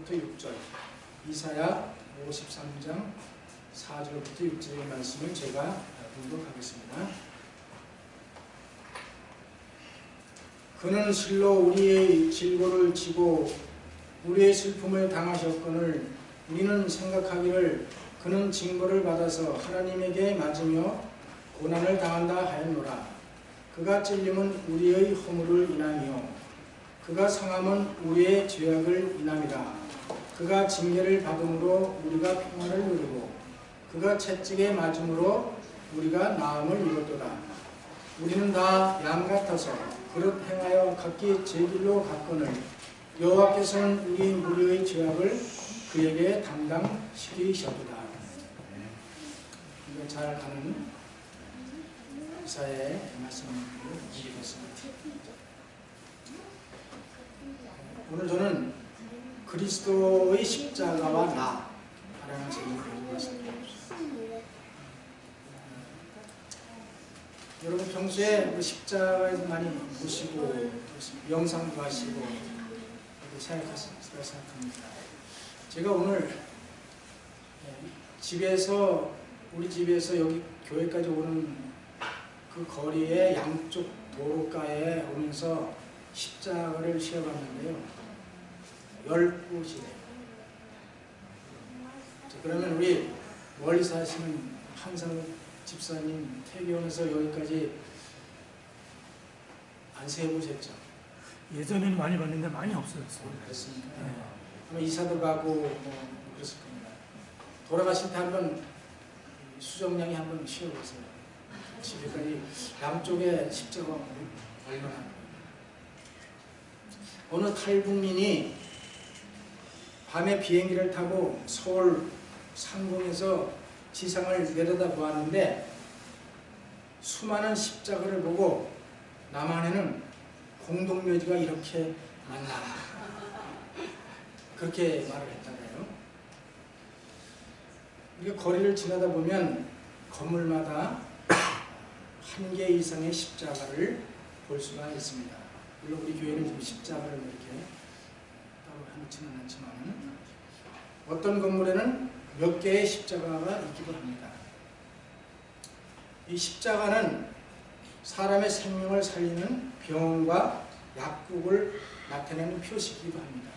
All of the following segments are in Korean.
4절부터 6절, 이사야 53장 4절부터 6절의 말씀을 제가 보도록 하겠습니다. 그는 실로 우리의 질고를 지고 우리의 슬픔을 당하셨거늘 우리는 생각하기를 그는 징벌을 받아서 하나님에게 맞으며 고난을 당한다 하였노라. 그가 찔림은 우리의 허물을 인하며 그가 상함은 우리의 죄악을 인함이라. 그가 징계를 받음으로 우리가 평안을 누리고 그가 채찍에 맞음으로 우리가 나음을 이뤘도다. 우리는 다 양 같아서 그릇 행하여 각기 제 길로 갔거늘 여호와께서는 우리 무리의 죄악을 그에게 담당시키셨도다. 이거 잘 가는 이사야의 말씀을 읽겠습니다. 오늘 저는 그리스도의 십자가와 나라는 제목을 가지고 왔습니다. 여러분 평소에 십자가에서 많이 보시고 영상도 하시고 생각합니다. 제가 오늘 우리 집에서 여기 교회까지 오는 그 거리의 양쪽 도로가에 오면서 십자가를 씌워봤는데요. 10곳이래요. 그러면 우리 멀리 사시는 항상 집사님 태교에서 여기까지 안 세보셨죠? 예전에는 많이 봤는데 많이 없어졌어요. 그렇습니까? 아마 이사도 가고 그랬을 겁니다. 돌아가실 때 한번 수정량이 한번 씌워보세요. 집에까지 양쪽에 십자가 얼마나. 어느 탈북민이 밤에 비행기를 타고 서울 상공에서 지상을 내려다 보았는데 수많은 십자가를 보고 남한에는 공동묘지가 이렇게 많나 그렇게 말을 했잖아요. 우리가 거리를 지나다 보면 건물마다 한 개 이상의 십자가를 볼 수가 있습니다. 물론 우리 교회는 지금 십자가를 이렇게 따로 해놓지는 않지만 어떤 건물에는 몇 개의 십자가가 있기도 합니다. 이 십자가는 사람의 생명을 살리는 병원과 약국을 나타내는 표시이기도 합니다.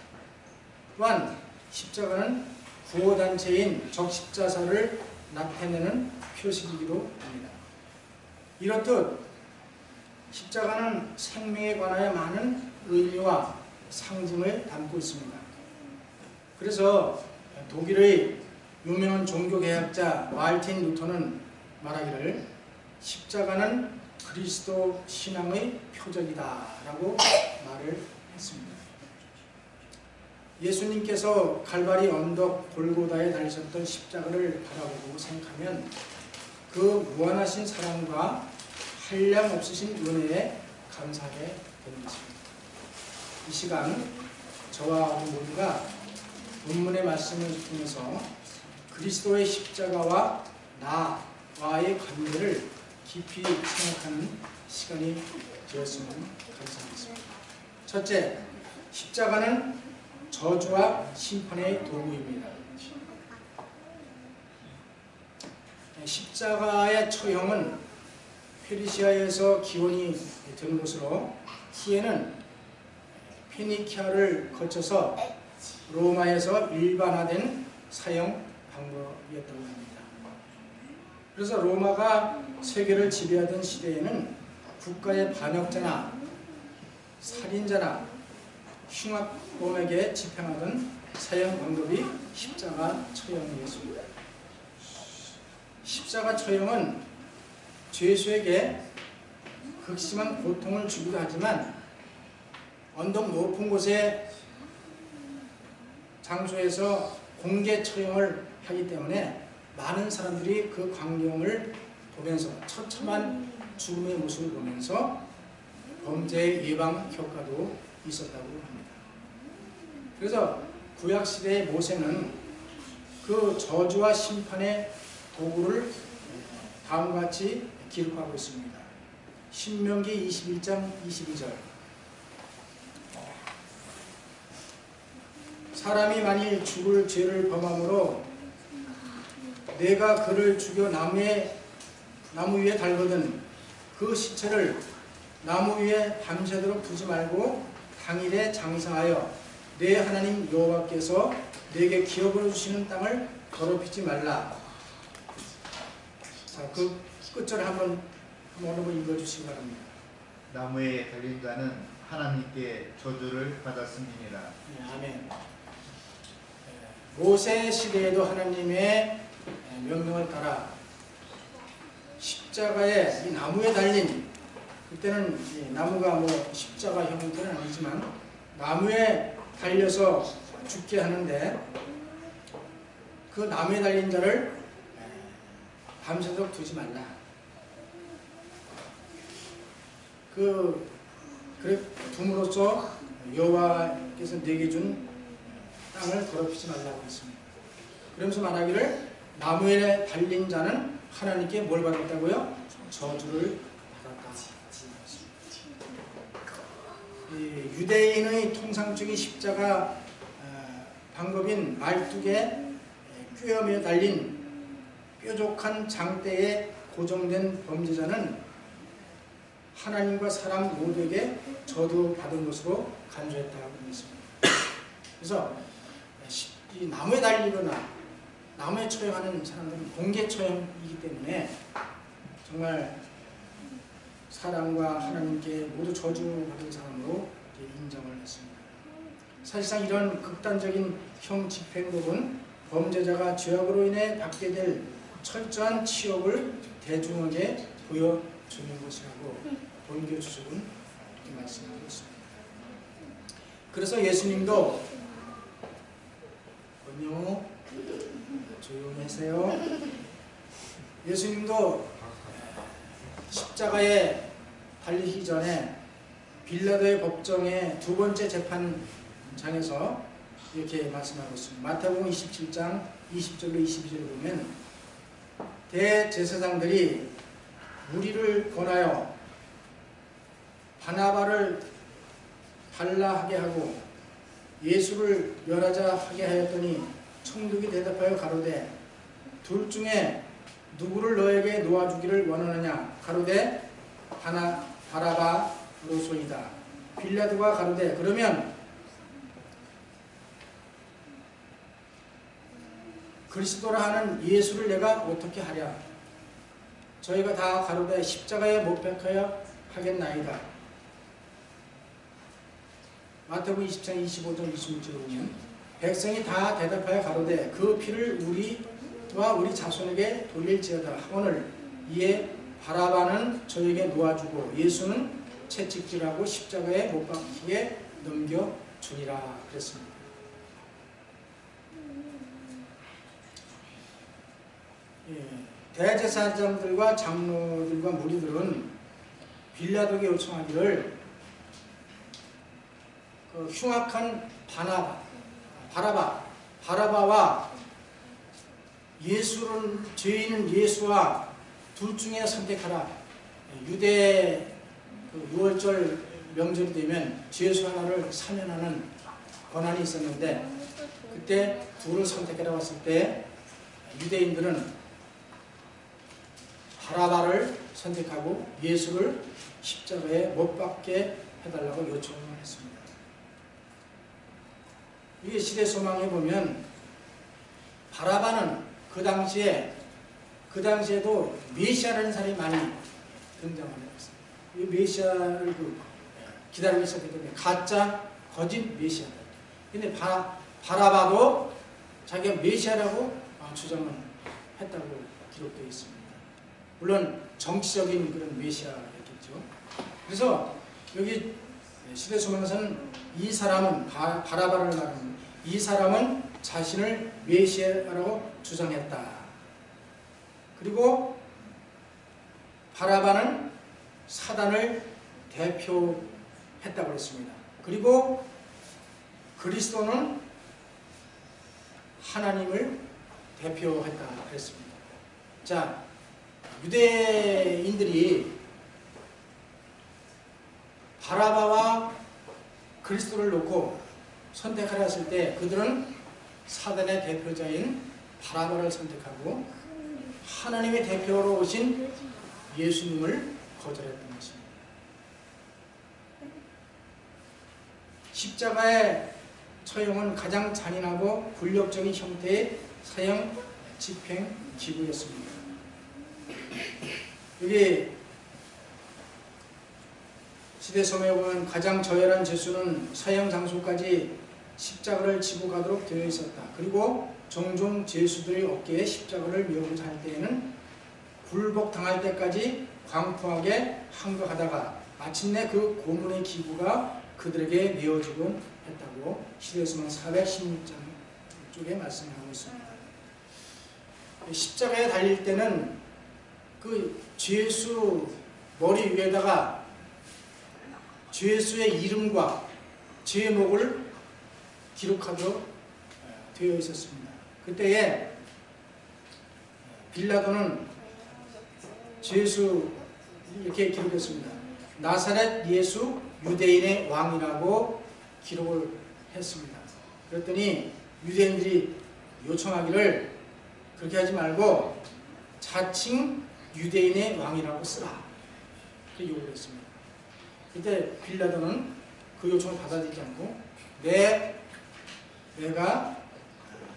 또한 십자가는 구호단체인 적십자사를 나타내는 표시이기도 합니다. 이렇듯 십자가는 생명에 관하여 많은 의미와 상징을 담고 있습니다. 그래서 독일의 유명한 종교개혁자 마르틴 루터는 말하기를 십자가는 그리스도 신앙의 표적이다 라고 말을 했습니다. 예수님께서 칼바리 언덕 골고다에 달리셨던 십자가를 바라보고 생각하면 그 무한하신 사랑과 한량 없으신 은혜에 감사하게 되는 것입니다. 이 시간 저와 우리 모두가 본문의 말씀을 통해서 그리스도의 십자가와 나와의 관계를 깊이 생각하는 시간이 되었으면 감사하겠습니다. 첫째, 십자가는 저주와 심판의 도구입니다. 십자가의 처형은 페르시아에서 기원이 된 곳으로 후에는 페니키아를 거쳐서 로마에서 일반화된 사형 방법이었다고 합니다. 그래서 로마가 세계를 지배하던 시대에는 국가의 반역자나 살인자나 흉악범에게 집행하던 사형 방법이 십자가 처형이었습니다. 십자가 처형은 죄수에게 극심한 고통을 주기도 하지만 언덕 높은 곳에 장소에서 공개 처형을 하기 때문에 많은 사람들이 그 광경을 보면서 처참한 죽음의 모습을 보면서 범죄의 예방 효과도 있었다고 합니다. 그래서 구약시대의 모세는 그 저주와 심판의 도구를 다음과 같이 기록하고 있습니다. 신명기 21장 22절 사람이 만일 죽을 죄를 범함으로 내가 그를 죽여 나무 위에 달거든 그 시체를 나무 위에 밤새도록 두지 말고 당일에 장사하여 내 하나님 여호와께서 내게 기업으로 주시는 땅을 더럽히지 말라. 자, 그 끝절을 한번 읽어주시기 바랍니다. 나무에 달린 자는 하나님께 저주를 받았음이니라. 네, 아멘. 모세 시대에도 하나님의 명령을 따라 십자가에 이 나무에 달린, 그때는 이 나무가 뭐 십자가 형태는 아니지만 나무에 달려서 죽게 하는데 그 나무에 달린 자를 밤새도록 두지 말라. 그래 둠으로써 여호와께서 내게 준 땅을 더럽히지 말라고 했습니다. 그러면서 말하기를 나무에 달린 자는 하나님께 뭘 받았다고요? 저주를 받았다. 유대인의 통상적인 십자가 방법인 말뚝에 꿰어매어 달린 뾰족한 장대에 고정된 범죄자는 하나님과 사람 모두에게 저주받은 것으로 간주했다고 했습니다. 그래서 이 나무에 달리거나 나무에 처형하는 사람들은 공개 처형이기 때문에 정말 사람과 하나님께 모두 저주받은 사람으로 인정을 했습니다. 사실상 이런 극단적인 형 집행법은 범죄자가 죄악으로 인해 받게 될 철저한 치욕을 대중에게 보여주는 것이라고 본교 주석은 이렇게 말씀하고 있습니다. 그래서 예수님도 조용히 하세요. 예수님도 십자가에 달리기 전에 빌라도의 법정의 두 번째 재판장에서 이렇게 말씀하고 있습니다. 마태복음 27장 20절로 22절을 보면 대제사장들이 무리를 권하여 바나바를 달라하게 하고 예수를 멸하자 하게 하였더니 총독이 대답하여 가로되 둘 중에 누구를 너에게 놓아주기를 원하느냐 가로되 바라바로소이다. 빌라도가 가로되 그러면 그리스도라 하는 예수를 내가 어떻게 하랴. 저희가 다 가로되 십자가에 못 박혀야 하겠나이다. 마태복음 20장 25절 26절을 보면 백성이 다 대답하여 가로되 그 피를 우리와 우리 자손에게 돌릴지어다 하거늘 이에 바라바는 저에게 놓아주고 예수는 채찍질하고 십자가에 못 박히게 넘겨주니라 그랬습니다. 대제사장들과 장로들과 무리들은 빌라도에게 요청하기를 그 흉악한 바라바와 예수는 죄인은 예수와 둘 중에 선택하라. 유대 그 6월절 명절이 되면 죄수 하나를 사면하는 권한이 있었는데 그때 둘을 선택해라고 했을 때 유대인들은 바라바를 선택하고 예수를 십자가에 못 박게 해달라고 요청을 했습니다. 이게 시대 소망에 보면 바라바는 그 당시에도 메시아라는 사람이 많이 등장을 했습니다. 이 메시아를 기다리고 있었기 때문에 가짜 거짓 메시아다. 근데 바라바도 자기가 메시아라고 주장을 했다고 기록되어 있습니다. 물론 정치적인 그런 메시아였겠죠. 그래서 여기 시대소망에서는 이 사람은 바라바를 말합니다. 이 사람은 자신을 메시아라고 주장했다. 그리고 바라바는 사단을 대표했다고 했습니다. 그리고 그리스도는 하나님을 대표했다 그랬습니다. 자, 유대인들이 바라바와 그리스도를 놓고 선택하라 했을 때 그들은 사단의 대표자인 바라바를 선택하고 하나님의 대표로 오신 예수님을 거절했던 것입니다. 십자가의 처형은 가장 잔인하고 굴욕적인 형태의 사형 집행 기구였습니다. 여기 시대성에 보면 가장 저열한 죄수는 사형 장소까지 십자가를 지고 가도록 되어 있었다. 그리고 종종 죄수들이 어깨에 십자가를 메고자 할 때에는 굴복 당할 때까지 광포하게 항거하다가 마침내 그 고문의 기구가 그들에게 메어지곤 했다고 시대성은 416장 쪽에 말씀하고 있습니다. 십자가에 달릴 때는 그 죄수 머리 위에다가 죄수의 이름과 제목을 기록하도록 되어 있었습니다. 그때에 빌라도는 죄수 이렇게 기록했습니다. 나사렛 예수 유대인의 왕이라고 기록을 했습니다. 그랬더니 유대인들이 요청하기를 그렇게 하지 말고 자칭 유대인의 왕이라고 쓰라. 그렇게 요구를 했습니다. 그때 빌라도는 그 요청을 받아들이지 않고 내가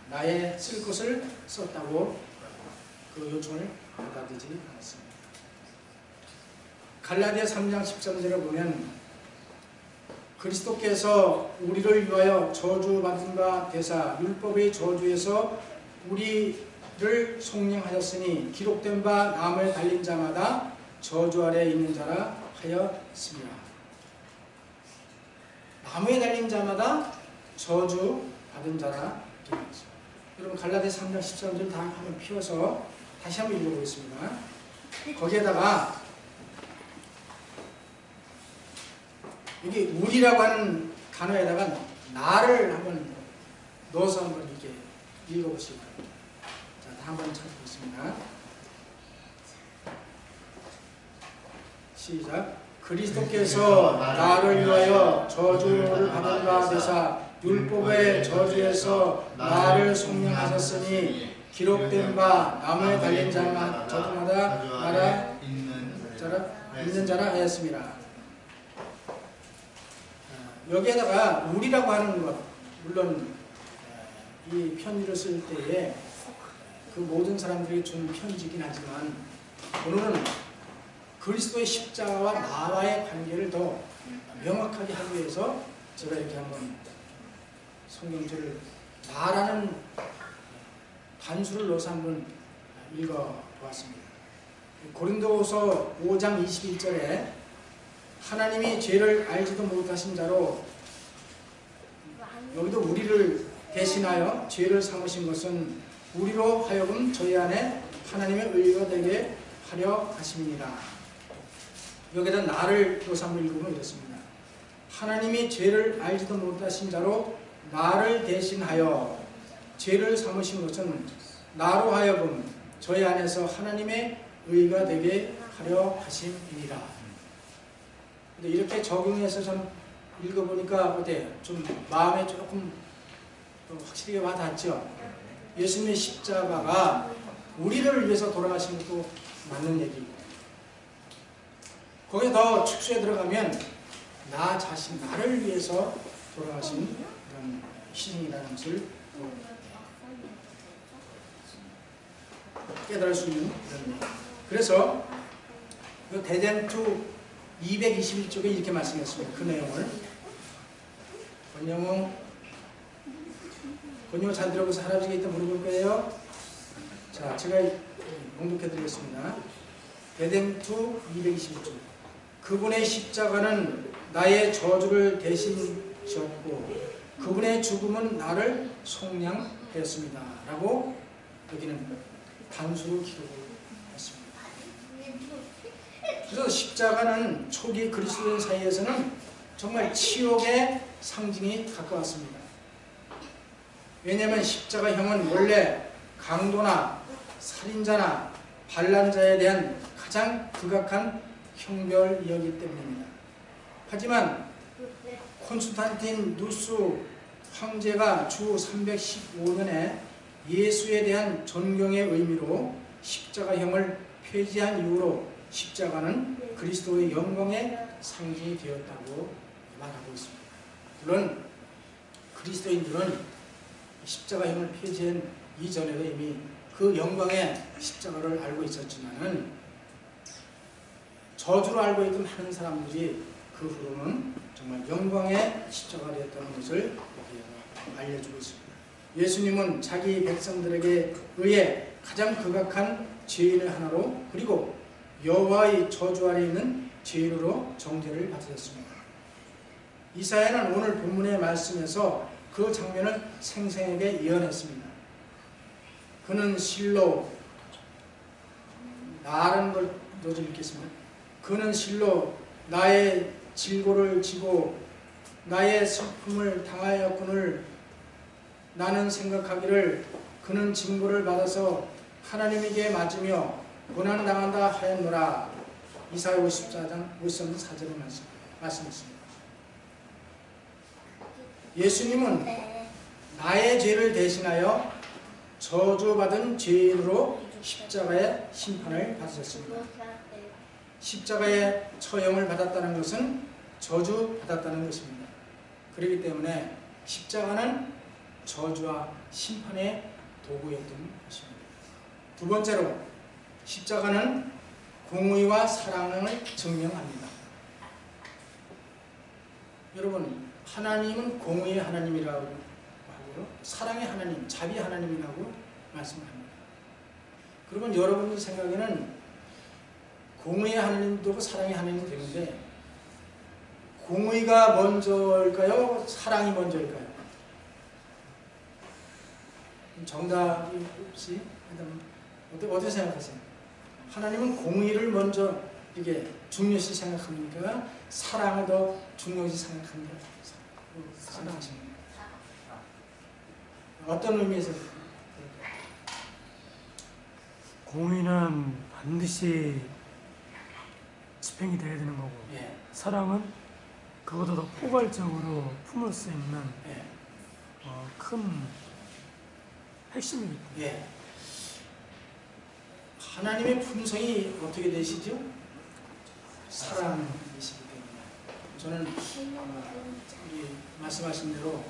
나의 쓸 것을 썼다고 그 요청을 받아들이지 않았습니다. 갈라디아 3장 13절에 보면 그리스도께서 우리를 위하여 저주받은 바 되사 율법의 저주에서 우리를 속량하셨으니 기록된 바 나무에 달린 자마다 저주 아래 있는 자라 하였습니다. 나무에 달린 자마다 저주 받은 자라 되었습니다. 여러분 갈라디아 3장 13절 다 한번 피워서 다시 한번 읽어보겠습니다. 거기에다가 여기 우리라고 하는 단어에다가 나를 한번 넣어서 한번 이렇게 읽어보시기 바랍니다. 자, 다 한번 찾아보겠습니다. 시작. 그리스도께서 나를 위하여 저주를 받은 바 되사 율법의 저주에서 나를 속량하셨으니 기록된 바 나무에 달린 저마다 나라 있는 자라 하였습니다. 여기에다가 우리라고 하는 것, 물론 이 편지를 쓸 때에 그 모든 사람들이 준 편지이긴 하지만 오늘은 그리스도의 십자가와 나와의 관계를 더 명확하게 하기 위해서 제가 이렇게 한번 성경절을 나라는 단수를 넣어서 한번 읽어보았습니다. 고린도후서 5장 21절에 하나님이 죄를 알지도 못하신 자로 여기도 우리를 대신하여 죄를 삼으신 것은 우리로 하여금 저희 안에 하나님의 의가 되게 하려 하심이니라. 여기다 나를 또 한번 읽으면 이렇습니다. 하나님이 죄를 알지도 못하신 자로 나를 대신하여 죄를 삼으신 것은 나로 하여금 저희 안에서 하나님의 의가 되게 하려 하심이니라. 근데 이렇게 적용해서 좀 읽어보니까 어때요? 좀 마음에 조금 확실하게 와닿죠? 예수님의 십자가가 우리를 위해서 돌아가신 것도 맞는 얘기고 거기에 더 축소에 들어가면 나 자신, 나를 위해서 돌아가신 그런 희생이라는 것을 깨달을 수 있는 그런 얘기. 그래서 대전투 221쪽에 이렇게 말씀했습니다. 그 내용을 권영호 잘 들어보세요. 할아버지가 이따 물어볼 거예요. 자, 제가 공독해 드리겠습니다. 대전투 221쪽. 그분의 십자가는 나의 저주를 대신지었고 그분의 죽음은 나를 속량했습니다. 라고 여기는 단수로 기록을 했습니다. 그래서 십자가는 초기 그리스도인 사이에서는 정말 치욕의 상징이 가까웠습니다. 왜냐하면 십자가형은 원래 강도나 살인자나 반란자에 대한 가장 극악한 형벌이었기 때문입니다. 하지만 콘스탄틴 누스 황제가 주 315년에 예수에 대한 존경의 의미로 십자가형을 폐지한 이후로 십자가는 그리스도의 영광의 상징이 되었다고 말하고 있습니다. 물론 그리스도인들은 십자가형을 폐지한 이전에도 이미 그 영광의 십자가를 알고 있었지만은 저주로 알고 있던 많은 사람들이 그 후로는 정말 영광의 십자가가 되었다는 것을 알려주고 있습니다. 예수님은 자기 백성들에게 의해 가장 극악한 죄인의 하나로 그리고 여호와의 저주 아래 있는 죄인으로 정죄를 받으셨습니다. 이사야는 오늘 본문의 말씀에서 그 장면을 생생하게 예언했습니다. 그는 실로 나라는 걸 좀 읽겠습니다. 그는 실로 나의 질고를 지고 나의 슬픔을 당하였거늘 나는 생각하기를 그는 징벌을 받아서 하나님에게 맞으며 고난당한다 하였노라. 이사야 54장 53절 4절의 말씀이었습니다. 예수님은 나의 죄를 대신하여 저주받은 죄인으로 십자가의 심판을 받으셨습니다. 십자가의 처형을 받았다는 것은 저주받았다는 것입니다. 그렇기 때문에 십자가는 저주와 심판의 도구였던 것입니다. 두 번째로 십자가는 공의와 사랑을 증명합니다. 여러분, 하나님은 공의의 하나님이라고 하고요, 사랑의 하나님, 자비 하나님이라고 말씀합니다. 그러면 여러분들 생각에는 공의의 하나님도 되고 사랑의 하나님도 되는데 공의가 먼저일까요? 사랑이 먼저일까요? 정답이 없이 어떻게 생각하세요? 하나님은 공의를 먼저 이게 중요시 생각합니까? 사랑을 더 중요시 생각합니까? 사랑하십니까? 어떤 의미에서? 공의는 반드시 집행이 돼야 되는 거고, 예. 사랑은 그보다 더 포괄적으로 품을 수 있는 예. 큰 핵심이기 때문에. 예. 하나님의 품성이 어떻게 되시죠? 사랑이시기 때문에 저는 말씀하신 대로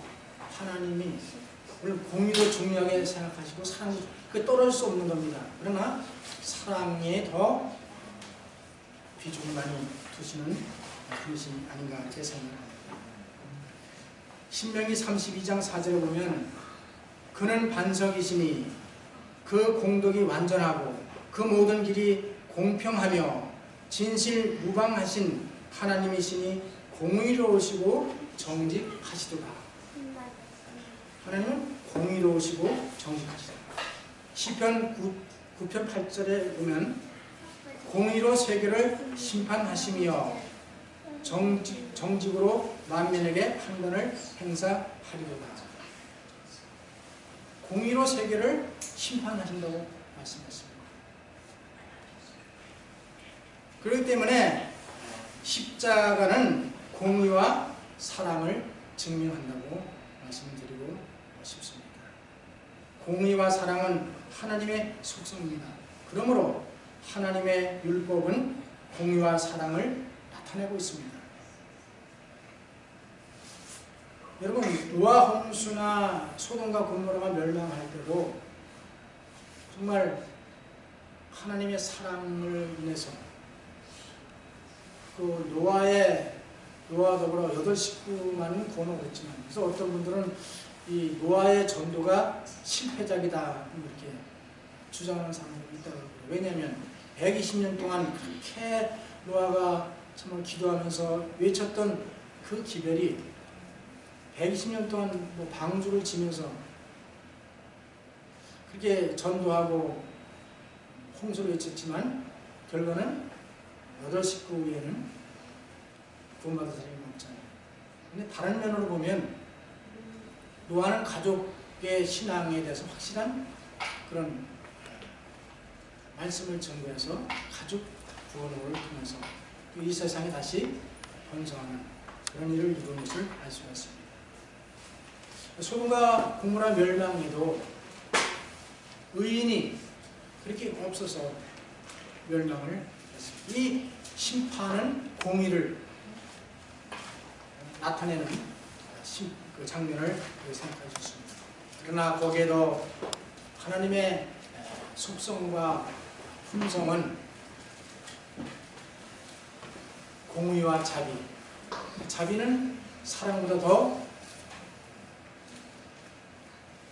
하나님이 물론 공의도 중요하게 생각하시고 사랑도 그 떨어질 수 없는 겁니다. 그러나 사랑에 더 비중을 많이 두시는 분이 아닌가 이렇게 생각합니다. 신명기 32장 4절에 보면 그는 반석이시니 그 공덕이 완전하고 그 모든 길이 공평하며 진실 무방하신 하나님이시니 공의로우시고 정직하시도다. 하나님은 공의로우시고 정직하시도다. 시편 9편 8절에 보면 공의로 세계를 심판하시며 정직으로 만민에게 판단을 행사하리로다. 공의로 세계를 심판하신다고 말씀했습니다. 그렇기 때문에 십자가는 공의와 사랑을 증명한다고 말씀드리고 싶습니다. 공의와 사랑은 하나님의 속성입니다. 그러므로 하나님의 율법은 공의와 사랑을 나타내고 있습니다. 여러분, 노아 홍수나 소돔과 고모라가 멸망할 때도 정말 하나님의 사랑을 인해서 그 노아와 더불어 8식구만은 구원을 얻었지만, 그래서 어떤 분들은 이 노아의 전도가 실패작이다 이렇게 주장하는 사람들이 있다고 해요. 왜냐하면 120년 동안 그렇게 노아가 정말 기도하면서 외쳤던 그 기별이 120년 동안 뭐 방주를 지면서 그렇게 전도하고 홍수를 외쳤지만 결과는 8식구 외에는 구원받은 사람이 없잖아요. 근데 다른 면으로 보면 노아는 가족의 신앙에 대해서 확실한 그런 말씀을 전거해서 가족 구원을 통해서 또 이 세상에 다시 번성하는 그런 일을 이룬 것을 알 수가 있습니다. 소돔과 고모라 멸망에도 의인이 그렇게 없어서 멸망을 했습니다. 이 심판은 공의를 나타내는 그 장면을 생각해 주십니다. 그러나 거기에도 하나님의 속성과 품성은 공의와 자비. 자비는 사랑보다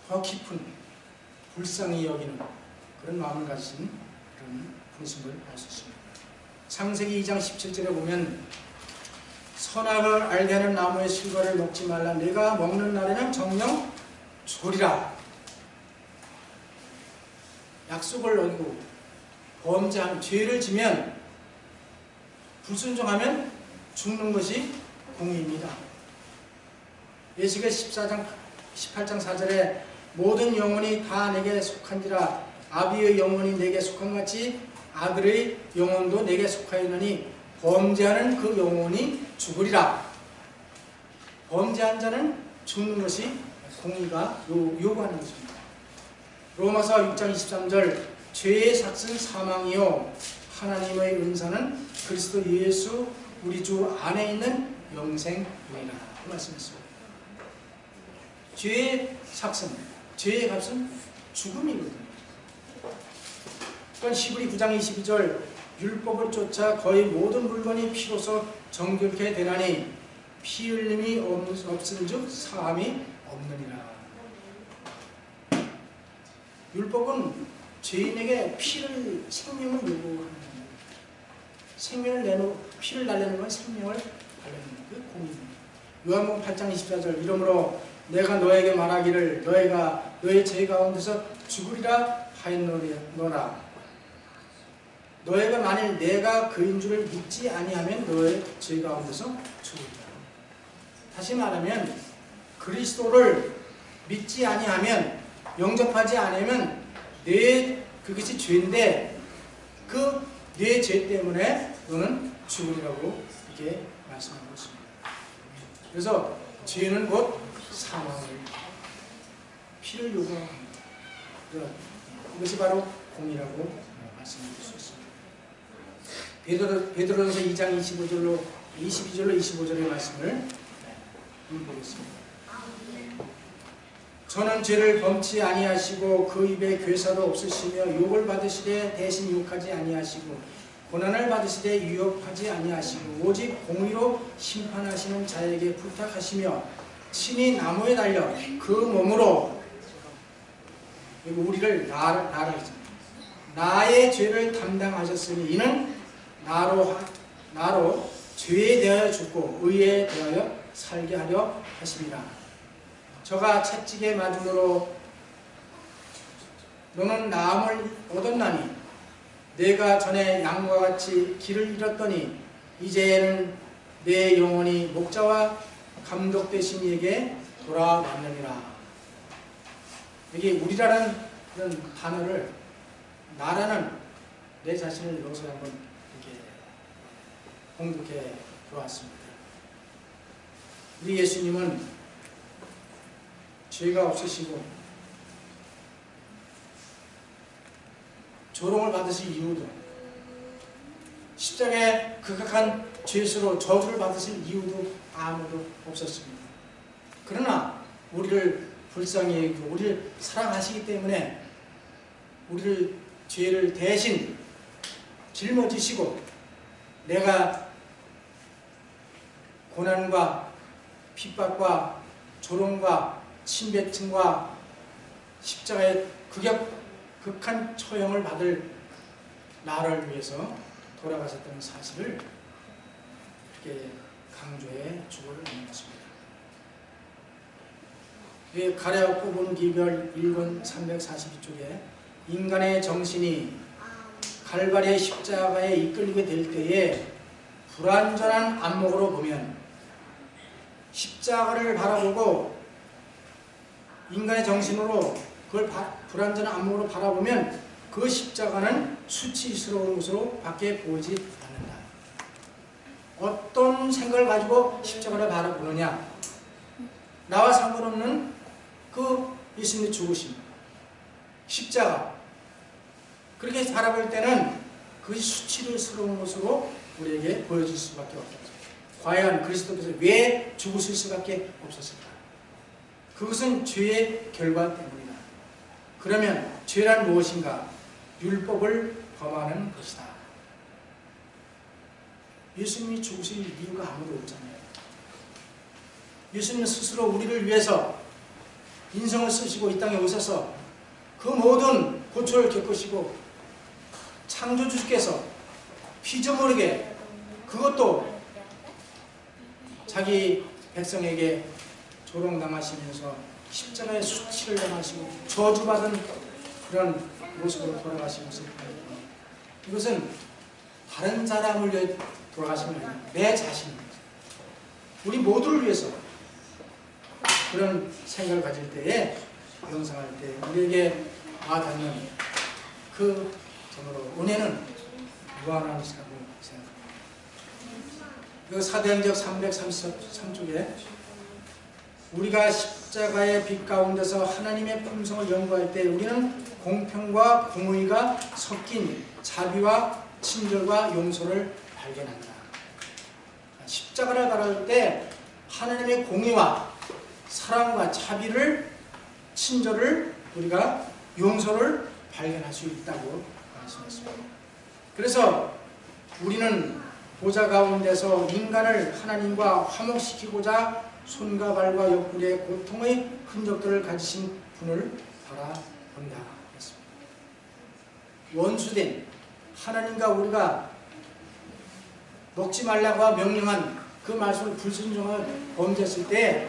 더 깊은 불쌍히 여기는 그런 마음을 가진 그런 분심을 알 수 있습니다. 창세기 2장 17절에 보면 선악을 알게 하는 나무의 실과를 먹지 말라. 내가 먹는 날에는 정령 죽으리라. 약속을 어기고 범죄하면, 죄를 지면, 불순종하면 죽는 것이 공의입니다. 예수께서 18장 4절에 모든 영혼이 다 내게 속한지라. 아비의 영혼이 내게 속한 같이 아들의 영혼도 내게 속하였느니 범죄하는 그 영혼이 죽으리라. 범죄한 자는 죽는 것이 공의가 요구하는 것입니다. 로마서 6장 23절 죄의 삭은 사망이요 하나님의 은사는 그리스도 예수 우리 주 안에 있는 영생이라 말씀했습니다. 죄의 삭은, 죄의 값은 죽음이거든요. 그러니까 시브리 9장 22절 율법을 쫓아 거의 모든 물건이 피로서 정결케 되나니 피 흘림이 없은즉 사함이 없느니라. 율법은 죄인에게 생명을 요구하는 겁니다. 피를 달래는 건 생명을 달래는 그 공의입니다. 요한복음 8장 24절 이러므로 내가 너에게 말하기를 너희가 너희 죄 가운데서 죽으리라 하였노라. 너희가 만일 내가 그인 줄을 믿지 아니하면 너의 죄 가운데서 죽으리라. 다시 말하면 그리스도를 믿지 아니하면, 영접하지 않으면 그것이 죄인데 그 내 죄 때문에 너는 죽으리라고 이렇게 말씀하고 있습니다. 그래서 죄는 곧 사망을, 피를 요구합니다. 이것이 바로 공의라고 말씀드릴 수 있습니다. 베드로전서 2장 22절로 25절의 말씀을 읽어보겠습니다. 저는 죄를 범치 아니하시고 그 입에 괴사도 없으시며 욕을 받으시되 대신 욕하지 아니하시고 고난을 받으시되 유혹하지 아니하시고 오직 공의로 심판하시는 자에게 부탁하시며 친히 나무에 달려 그 몸으로 우리를 나의 죄를 담당하셨으니 이는 나로 죄에 대하여 죽고 의에 대하여 살게 하려 하십니다. 저가 채찍에 맞음으로 너는 나음을 얻었나니 내가 전에 양과 같이 길을 잃었더니 이제는 내 영혼이 목자와 감독 되신 이에게 돌아왔느니라. 여기 우리라는 그런 단어를 나라는 내 자신을 여기서 한번 이렇게 공독해 보았습니다. 우리 예수님은 죄가 없으시고 조롱을 받으실 이유도, 십자가에 극악한 죄수로 저주를 받으실 이유도 아무도 없었습니다. 그러나 우리를 불쌍히 여기고 우리를 사랑하시기 때문에 우리를 죄를 대신 짊어지시고 내가 고난과 핍박과 조롱과 침뱉음과 십자가의 극한 처형을 받을 나를 위해서 돌아가셨다는 사실을 이렇게 강조해 주고 있는 것입니다. 가랴 뽑은 기별 1권 342쪽에 인간의 정신이 갈바리의 십자가에 이끌리게 될 때에 불완전한 안목으로 보면 십자가를 바라보고 인간의 정신으로 그걸 불완전한 안목으로 바라보면 그 십자가는 수치스러운 것으로 밖에 보이지 않는다. 어떤 생각을 가지고 십자가를 바라보느냐? 나와 상관없는 그 예수님의 죽으심, 십자가, 그렇게 바라볼 때는 그것이 수치스러운 것으로 우리에게 보여질 수밖에 없다. 과연 그리스도께서 왜 죽으실 수밖에 없었을까? 그것은 죄의 결과 때문이다. 그러면 죄란 무엇인가? 율법을 범하는 것이다. 예수님이 죽으실 이유가 아무도 없잖아요. 예수님은 스스로 우리를 위해서 인생을 쓰시고 이 땅에 오셔서 그 모든 고초를 겪으시고 창조주께서 피조물에게 그것도 자기 백성에게 조롱당하시면서 십자가의 수치를 당하시고 저주받은 그런 모습으로 돌아가신 것을 보여요. 이것은 다른 사람을 위해 돌아가신 게 아니라 내 자신, 우리 모두를 위해서 그런 생각을 가질 때에, 명상할 때 우리에게 와닿는 그 정으로 은혜는 무한한 것이라고 생각합니다. 그 사도행전 333쪽에 우리가 십자가의 빛 가운데서 하나님의 품성을 연구할 때 우리는 공평과 공의가 섞인 자비와 친절과 용서를 발견한다. 십자가를 바라볼 때 하나님의 공의와 사랑과 자비를, 친절을, 우리가 용서를 발견할 수 있다고 말씀했습니다. 그래서 우리는 보좌 가운데서 인간을 하나님과 화목시키고자 손과 발과 옆구리의 고통의 흔적들을 가지신 분을 바라본다 했습니다. 원수된 하나님과 우리가 먹지 말라고 명령한 그 말씀을 불순종하여 범죄했을 때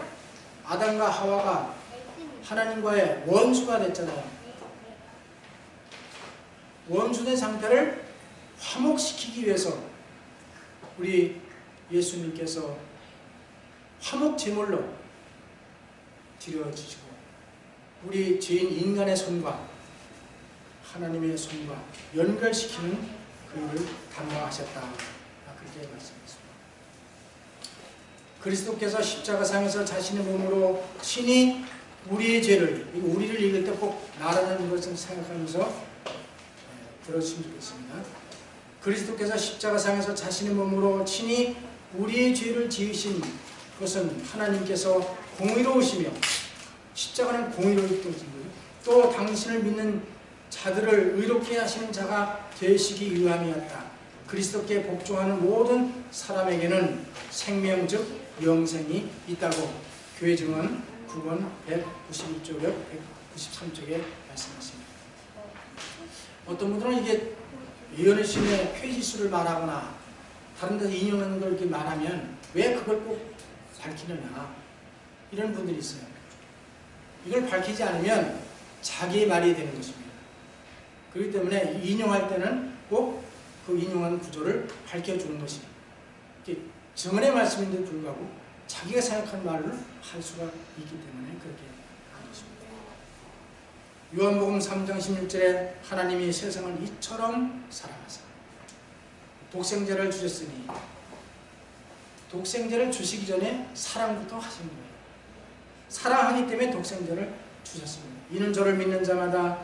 아담과 하와가 하나님과의 원수가 됐잖아요. 원수된 상태를 화목시키기 위해서 우리 예수님께서 화목 제물로 드려주시고 우리 죄인 인간의 손과 하나님의 손과 연결시키는 그 일을 담당하셨다. 그렇게 말씀했습니다. 그리스도께서 십자가상에서 자신의 몸으로 친히 우리의 죄를, 우리를 읽을 때 꼭 나라는 것을 생각하면서 들었으면 좋겠습니다. 그리스도께서 십자가상에서 자신의 몸으로 친히 우리의 죄를 지으신 것은 하나님께서 공의로우시며, 십자가는 공의로운 것이고요. 또 당신을 믿는 자들을 의롭게 하시는 자가 되시기 위함이었다. 그리스도께 복종하는 모든 사람에게는 생명 즉 영생이 있다고 교회 증언 9권 191쪽에 193쪽에 말씀하십니다. 어떤 분들은 이게 예언의 페이지수를 말하거나 다른 데서 인용하는 걸 이렇게 말하면 왜 그걸 꼭 밝히느냐, 이런 분들이 있어요. 이걸 밝히지 않으면 자기의 말이 되는 것입니다. 그렇기 때문에 인용할 때는 꼭 그 인용하는 구조를 밝혀주는 것이 증언의 말씀인데도 불구하고 자기가 생각한 말을 할 수가 있기 때문에 그렇게 하는 것입니다. 요한복음 3장 16절에 하나님이 세상을 이처럼 사랑하사 독생자를 주셨으니, 독생자를 주시기 전에 사랑부터 하신 거예요. 사랑하기 때문에 독생자를 주셨습니다. 이는 저를 믿는 자마다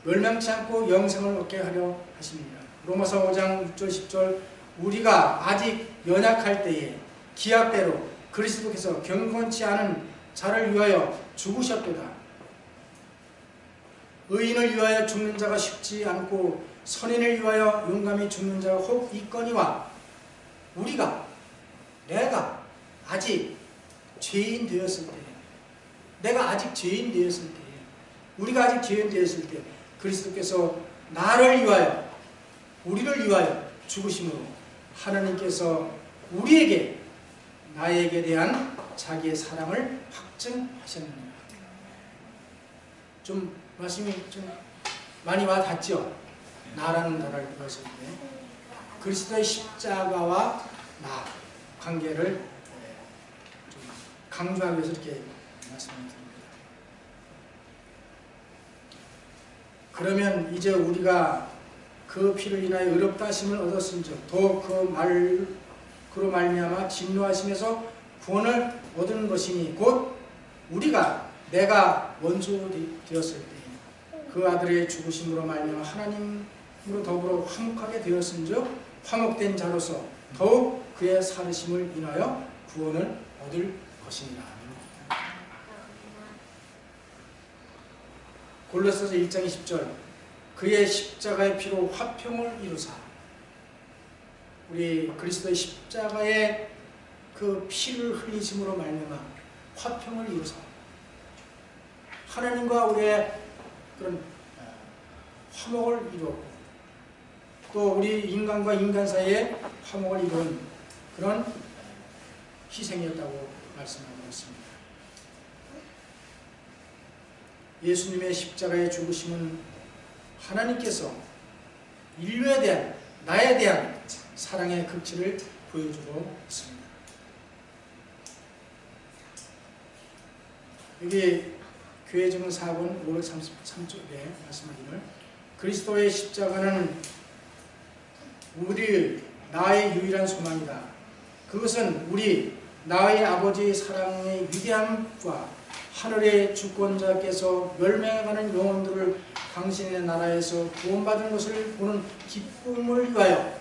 멸망치 않고 영생을 얻게 하려 하십니다. 로마서 5장 6절 10절 우리가 아직 연약할 때에 기약대로 그리스도께서 경건치 않은 자를 위하여 죽으셨도다. 의인을 위하여 죽는 자가 쉽지 않고 선인을 위하여 용감히 죽는 자가 혹 있거니와 내가 아직 죄인 되었을 때, 우리가 아직 죄인 되었을 때 그리스도께서 나를 위하여, 우리를 위하여 죽으심으로 하나님께서 우리에게, 나에게 대한 자기의 사랑을 확증하셨느니라. 좀 말씀이 좀 많이 와 닿죠? 나라는 단어를 들었을 때 그리스도의 십자가와 나 관계를 좀 강조하기 위해서 이렇게 말씀을 드립니다. 그러면 이제 우리가 그 피를 인하여 의롭다 하심을 얻었은즉 더 그로 말미암아 진노하심에서 구원을 얻은 것이니 곧 우리가 내가 원수 되었을 때 그 아들의 죽으심으로 말미암아 하나님으로 더불어 화목하게 되었은즉 화목된 자로서 더욱 그의 살으심을 인하여 구원을 얻을 것이니라. 골로새서 1장 20절 그의 십자가의 피로 화평을 이루사. 우리 그리스도의 십자가의 그 피를 흘리심으로 말미암아 화평을 이루사. 하나님과 우리의 그런 화목을 이루었고 또 우리 인간과 인간 사이에 화목을 이룬 그런 희생이었다고 말씀하고 있습니다. 예수님의 십자가의 죽으심은 하나님께서 인류에 대한 나에 대한 사랑의 극치를 보여주고 있습니다. 여기 교회 증언 4권 533쪽에 말씀하기를 그리스도의 십자가는 우리 나의 유일한 소망이다. 그것은 우리 나의 아버지의 사랑의 위대함과 하늘의 주권자께서 멸망해가는 영혼들을 당신의 나라에서 구원받은 것을 보는 기쁨을 위하여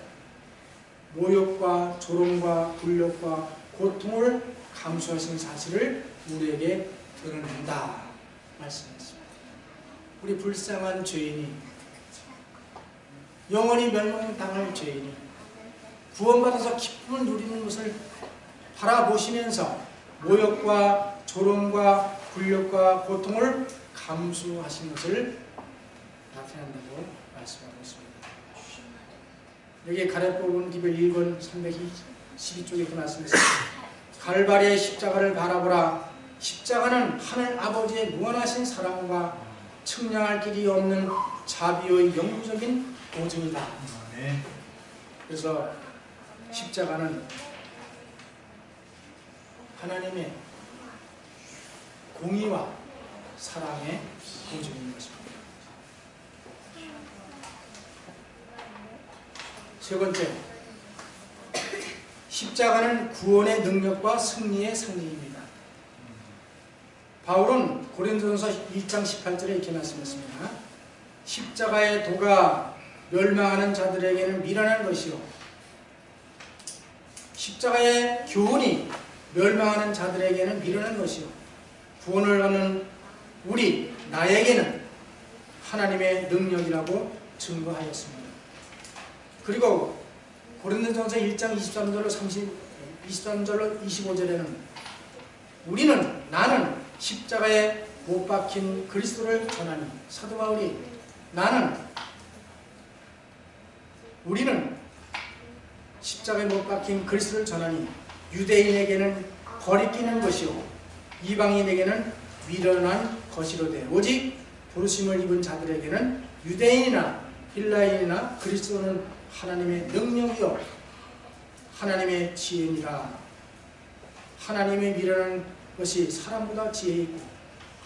모욕과 조롱과 굴욕과 고통을 감수하신 사실을 우리에게 드러낸다 말씀했습니다. 우리 불쌍한 죄인이 영원히 멸망당할 죄인이 구원받아서 기쁨을 누리는 것을 바라보시면서 모욕과 조롱과 굴욕과 고통을 감수하신 것을 나타낸다고 말씀하고 있습니다. 여기 가랴복음 기별 1권 312쪽에 이렇게 말씀했습니다. 갈바리의 십자가를 바라보라. 십자가는 하늘 아버지의 무한하신 사랑과 측량할 길이 없는 자비의 영구적인 보증이다. 그래서 십자가는 하나님의 공의와 사랑의 보증인 것입니다. 세 번째, 십자가는 구원의 능력과 승리의 상징입니다. 바울은 고린도전서 1장 18절에 이렇게 말씀했습니다. 십자가의 도가 멸망하는 자들에게는 미련한 것이요 십자가의 교훈이 멸망하는 자들에게는 미련한 것이요 구원을 얻는 우리 나에게는 하나님의 능력이라고 증거하였습니다. 그리고 고린도전서 1장 23절로 25절에는 나는 십자가에 못 박힌 그리스도를 전하니 사도 바울이 우리는 십자가에 못 박힌 그리스도를 전하니 유대인에게는 거리끼는 것이요 이방인에게는 미련한 것이로되 오직 부르심을 입은 자들에게는 유대인이나 헬라인이나 그리스도는 하나님의 능력이요 하나님의 지혜니라. 하나님의 미련한 것이 사람보다 지혜 있고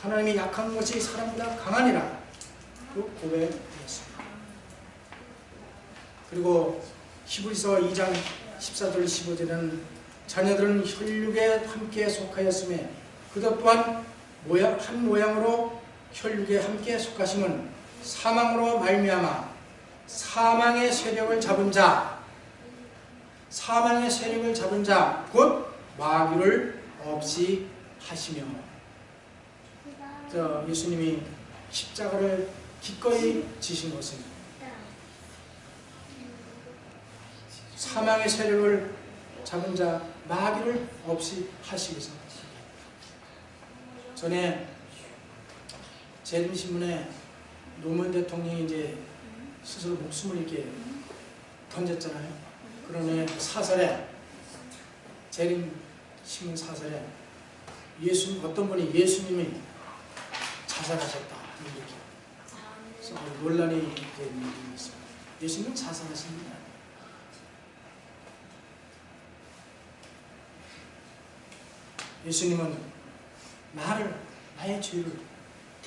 하나님의 약한 것이 사람보다 강하니라 그 고백했습니다. 그리고 히브리서 2장 14절 15절에는 자녀들은 혈육에 함께 속하였음에 그것 또한 한 모양으로 혈육에 함께 속하심은 사망으로 말미암아 사망의 세력을 잡은 자 곧 마귀를 없이 하시며. 예수님이 십자가를 기꺼이 지신 것은 사망의 세력을 잡은 자 마귀를 없이 하시기 위해서. 전에 재림신문에 노무현 대통령이 이제 스스로 목숨을 이렇게 던졌잖아요. 그러네 사설에 재림신문 사설에 어떤 분이 예수님이 자살하셨다 이렇게 그래서 논란이 되는 일이 있어요. 예수님은 자살하십니다. 예수님은 나의 죄를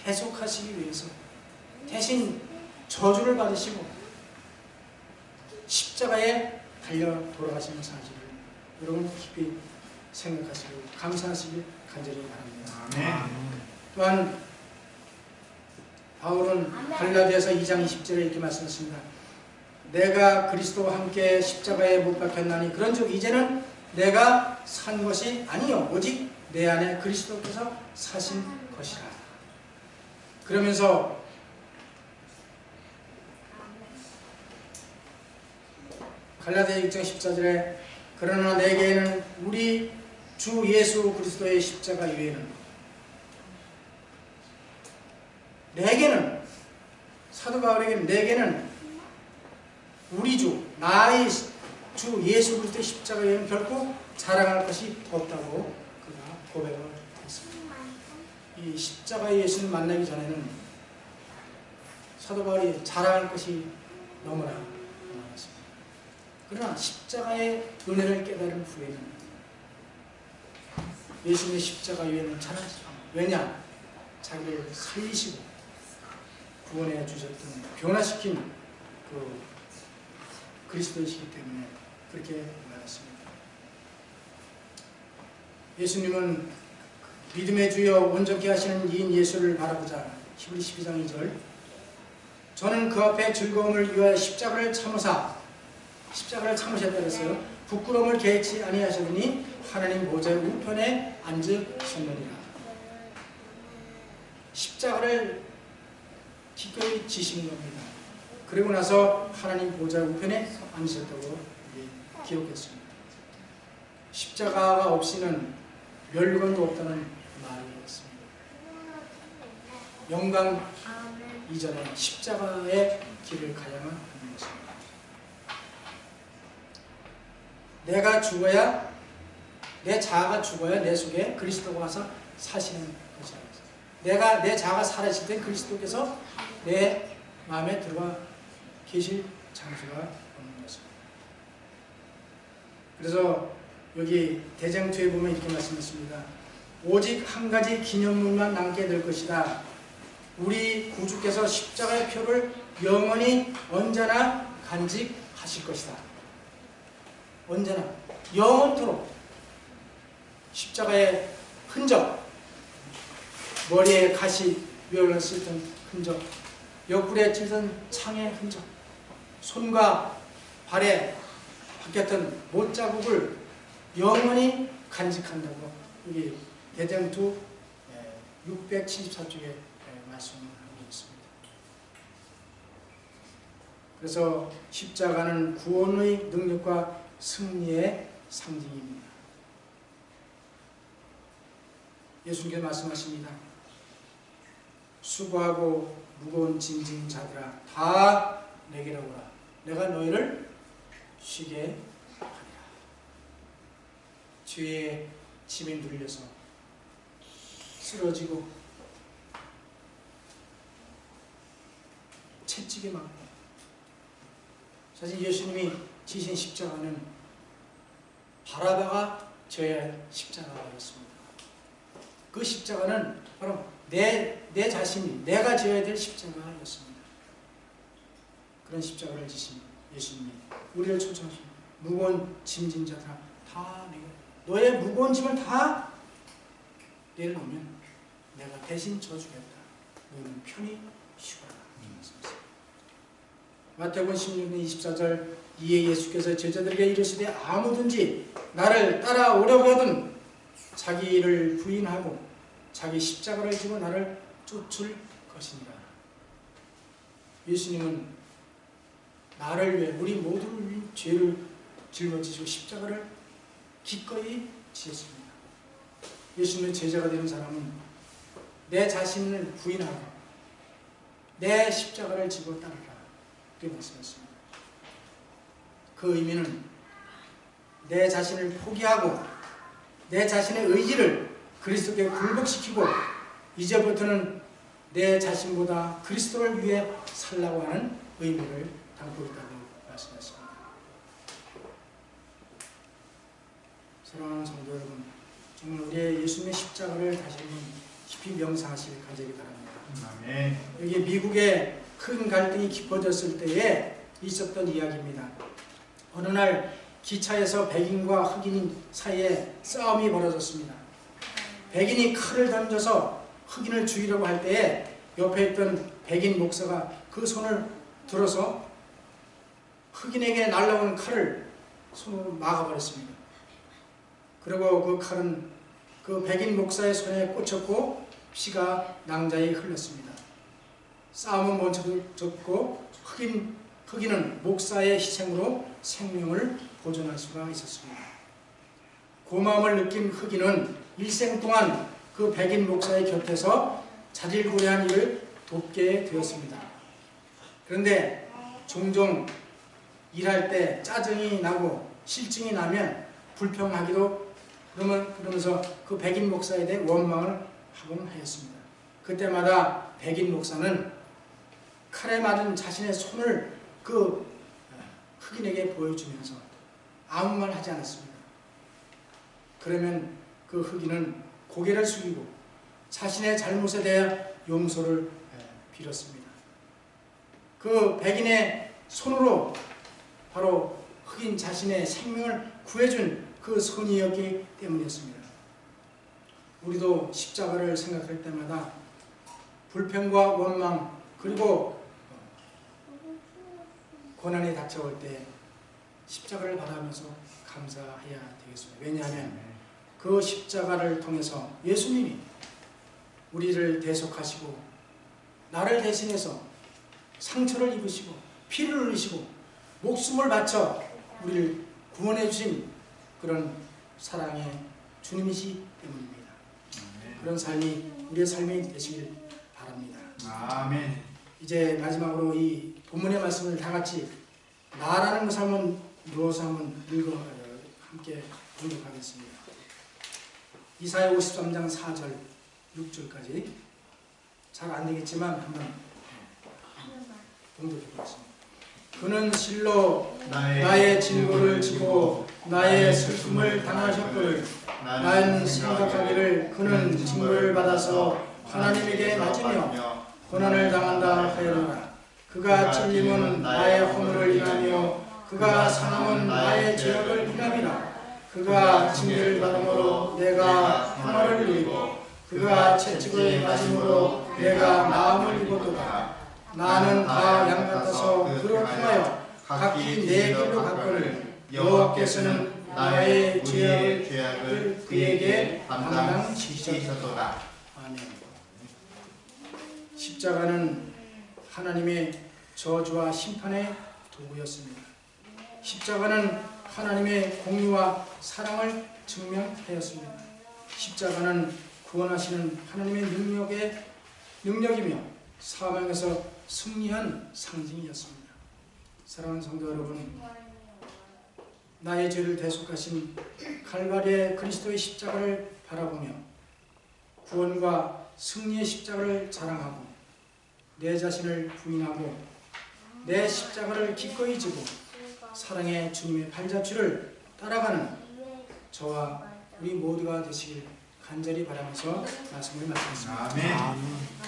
대속하시기 위해서 대신 저주를 받으시고 십자가에 달려 돌아가시는 사실을 여러분 깊이 생각하시고 감사하시길 간절히 바랍니다. 아멘. 또한 바울은 갈라디아서 2장 20절에 이렇게 말씀했습니다. 내가 그리스도와 함께 십자가에 못 박혔나니 그런즉 이제는 내가 산 것이 아니요 오직 내 안에 그리스도께서 사신 것이라. 그러면서 갈라디아 6장 14절에 그러나 내게는 우리 주 예수 그리스도의 십자가 이외에는, 내게는, 사도 바울에게는 내게는 우리 주 나의 주 예수 그리스도의 십자가 이외에는 결코 자랑할 것이 없다고 그가 고백을 했습니다. 이 십자가의 예수를 만나기 전에는 사도 바울이 자랑할 것이 너무나 많았습니다. 그러나 십자가의 은혜를 깨달은 후에는 예수님의 십자가 위에는 자랑하지 않아요. 왜냐? 자기를 살리시고 구원해 주셨던, 변화시킨 그 그리스도이시기 때문에 그렇게 말했습니다. 예수님은 믿음의 주여 온전케 하시는 이인 예수를 바라보자. 히브리 12장 2절. 저는 그 앞에 즐거움을 위하여 십자가를 참으셨다 그랬어요. 부끄러움을 개의치 아니하시더니 하나님 보좌의 우편에 앉으셨느니라. 십자가를 기꺼이 지신 겁니다. 그리고 나서 하나님 보좌 우편에 앉으셨다고 기록했습니다. 십자가가 없이는 멸관도 없다는 말이었습니다. 영광 이전에 십자가의 길을 가야만 하는 것입니다. 내가 죽어야, 내 자아가 죽어야 내 속에 그리스도가 와서 사시는 것이다. 내 자아가 사라질 때 그리스도께서 내 마음에 들어와 계실 장소가 없는 것입니다. 그래서 여기 대장투에 보면 이렇게 말씀했습니다. 오직 한 가지 기념물만 남게 될 것이다. 우리 구주께서 십자가의 표를 영원히 언제나 간직하실 것이다. 언제나 영원토록 십자가의 흔적, 머리에 가시 묘를 쓰던 흔적, 옆구리에 찔던 창의 흔적, 손과 발에 박혔던 못자국을 영원히 간직한다고 여기 대장투 674쪽에 말씀하고 있습니다. 그래서 십자가는 구원의 능력과 승리의 상징입니다. 예수님께서 말씀하십니다. 수고하고 무거운 짐진 자들아 다 내게로 오라. 내가 너희를 쉬게 하리라. 죄의 짐에 눌려서 쓰러지고 채찍에 맞고, 사실 예수님이 지신 십자가는 바라바가 져야 십자가였습니다. 그 십자가는 바로 내 자신이, 내가 져야 될 십자가였습니다. 그런 십자가를 지신 예수님이 우리를 초청하십니다. 무거운 짐진 자들아 다 내게, 너의 무거운 짐을 다 내려놓으면 내가 대신 져주겠다. 너는 편히 쉬거라. 마태복음 16장 24절. 이에 예수께서 제자들에게 이르시되 아무든지 나를 따라오려고 하든 자기 일을 부인하고 자기 십자가를 지고 나를 쫓을 것이니라. 예수님은 나를 위해, 우리 모두를 위해 죄를 짊어지시고 십자가를 기꺼이 지셨습니다. 예수님의 제자가 되는 사람은 내 자신을 부인하고 내 십자가를 지고 따르라. 그렇게 말씀했습니다. 그 의미는 내 자신을 포기하고 내 자신의 의지를 그리스도께 굴복시키고 이제부터는 내 자신보다 그리스도를 위해 살라고 하는 의미를 담고 있다고 말씀했습니다. 사랑하는 성도 여러분, 정말 우리의 예수님의 십자가를 다시 한번 깊이 명상하시길 간절히 바랍니다. 아멘. 여기 미국에 큰 갈등이 깊어졌을 때에 있었던 이야기입니다. 어느 날 기차에서 백인과 흑인 사이에 싸움이 벌어졌습니다. 백인이 칼을 던져서 흑인을 죽이려고 할 때에 옆에 있던 백인 목사가 그 손을 들어서 흑인에게 날라오는 칼을 손으로 막아버렸습니다. 그리고 그 칼은 그 백인 목사의 손에 꽂혔고 피가 낭자히 흘렀습니다. 싸움은 멈춰졌고 흑인은 목사의 희생으로 생명을 보존할 수가 있었습니다. 고마움을 느낀 흑인은 일생 동안 그 백인 목사의 곁에서 자질구레한 일을 돕게 되었습니다. 그런데 종종 일할 때 짜증이 나고 실증이 나면 불평하기도 그러면서 그 백인 목사에 대해 원망을 하곤 하였습니다. 그때마다 백인 목사는 칼에 맞은 자신의 손을 그 흑인에게 보여주면서 아무 말 하지 않았습니다. 그러면 그 흑인은 고개를 숙이고 자신의 잘못에 대해 용서를 빌었습니다. 그 백인의 손으로 바로 흑인 자신의 생명을 구해준 그 선이었기 때문이었습니다. 우리도 십자가를 생각할 때마다 불평과 원망 그리고 고난이 닥쳐올 때 십자가를 바라면서 감사해야 되겠습니다. 왜냐하면 그 십자가를 통해서 예수님이 우리를 대속하시고 나를 대신해서 상처를 입으시고 피를 흘리시고 목숨을 바쳐 우리를 구원해 주신 그런 사랑의 주님이시 때문입니다. 그런 삶이 우리의 삶이 되시길 바랍니다. 아멘. 이제 마지막으로 이 본문의 말씀을 다 같이 나라는 것을 한번 누워서 한번 읽어 함께 공독하겠습니다. 이사야 53장 4절 6절까지 잘 안 되겠지만 한번 공독해 보겠습니다. 그는 실로 나의 진고를 지고 나의 슬픔을 당하셨거늘 난 생각하기를 그는 징벌을 받아서 하나님에게 맞으며 고난을 당한다 하였노라. 그가 찔림은 나의 허물을 인하며 그가 상함은 나의 죄악을 인함이라. 그가 징계를 받음으로 내가 평화를 누리고 그가 채찍을 맞음으로 내가 마음을 입었도다. 나는 다 양 같아서 그로 행하여 각기 내 길로 갔거늘 여호와께서는 나의 죄악을 그에게 담당시키셨도다. 아멘. 십자가는 하나님의 저주와 심판의 도구였습니다. 십자가는 하나님의 공의와 사랑을 증명하였습니다. 십자가는 구원하시는 하나님의 능력이며 사망에서 승리한 상징이었습니다. 사랑하는 성도 여러분, 나의 죄를 대속하신 칼바리의 그리스도의 십자가를 바라보며 구원과 승리의 십자가를 자랑하고 내 자신을 부인하고 내 십자가를 기꺼이 지고 사랑의 주님의 발자취를 따라가는 저와 우리 모두가 되시길 간절히 바라면서 말씀을 마치겠습니다. 아멘.